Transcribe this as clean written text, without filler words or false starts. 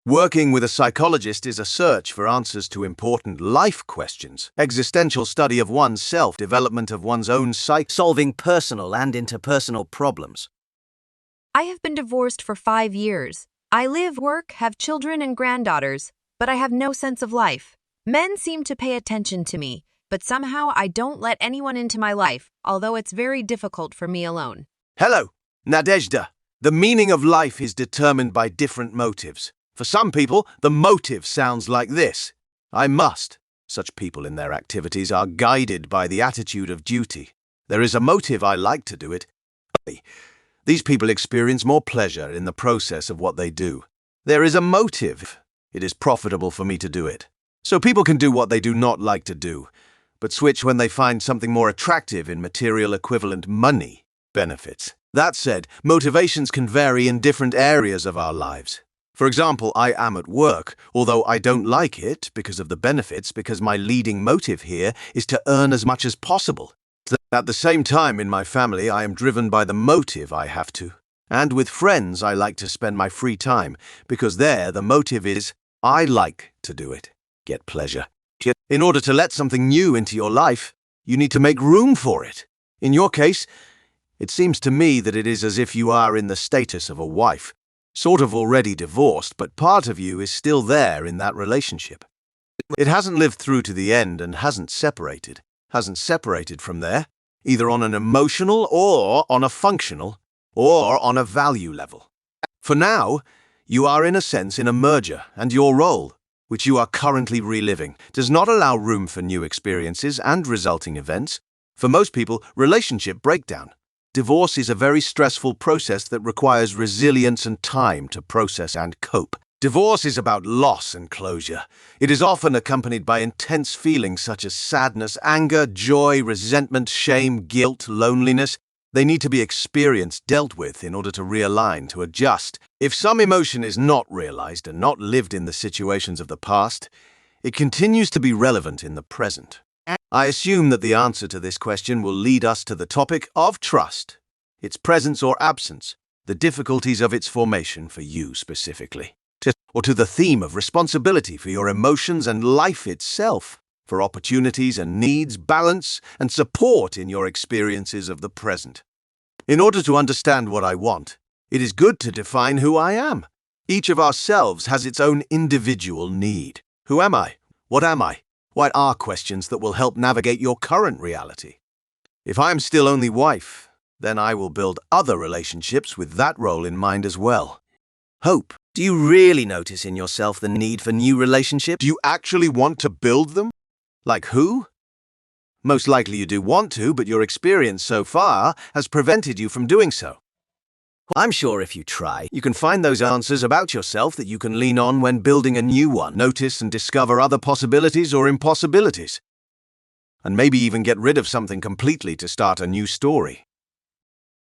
Working with a psychologist is a search for answers to important life questions, existential study of one's self, development of one's own psyche, Solving personal and interpersonal problems. I have been divorced for 5 years. I live, work, have children and granddaughters, but I have no sense of life. Men seem to pay attention to me, but somehow I don't let anyone into my life, although it's very difficult for me alone. Hello, Nadezhda. The meaning of life is determined by different motives. For some people, the motive sounds like this: I must. Such people in their activities are guided by the attitude of duty. There is a motive: I like to do it. These people experience more pleasure in the process of what they do. There is a motive: it is profitable for me to do it. So people can do what they do not like to do, but switch when they find something more attractive in material equivalent money benefits. That said, motivations can vary in different areas of our lives. For example, I am at work, although I don't like it because of the benefits, because my leading motive here is to earn as much as possible. At the same time, in my family, I am driven by the motive I have to. And with friends, I like to spend my free time, because there the motive is I like to do it. Get pleasure. In order to let something new into your life, you need to make room for it. In your case, it seems to me that it is as if you are in the status of a wife, sort of already divorced, but part of you is still there in that relationship. It hasn't lived through to the end and hasn't separated from there, either on an emotional or on a functional or on a value level. For now, you are in a sense in a merger, and your role, which you are currently reliving, does not allow room for new experiences and resulting events. For most people, relationship breakdown. Divorce is a very stressful process that requires resilience and time to process and cope. Divorce is about loss and closure. It is often accompanied by intense feelings such as sadness, anger, joy, resentment, shame, guilt, loneliness. They need to be experienced, dealt with in order to realign, to adjust. If some emotion is not realized and not lived in the situations of the past, it continues to be relevant in the present. I assume that the answer to this question will lead us to the topic of trust, its presence or absence, the difficulties of its formation for you specifically, or to the theme of responsibility for your emotions and life itself, for opportunities and needs, balance and support in your experiences of the present. In order to understand what I want, it is good to define who I am. Each of ourselves has its own individual need. Who am I? What am I? What are questions that will help navigate your current reality? If I am still only wife, then I will build other relationships with that role in mind as well. Hope. Do you really notice in yourself the need for new relationships? Do you actually want to build them? Like who? Most likely you do want to, but your experience so far has prevented you from doing so. I'm sure if you try, you can find those answers about yourself that you can lean on when building a new one. Notice and discover other possibilities or impossibilities. And maybe even get rid of something completely to start a new story.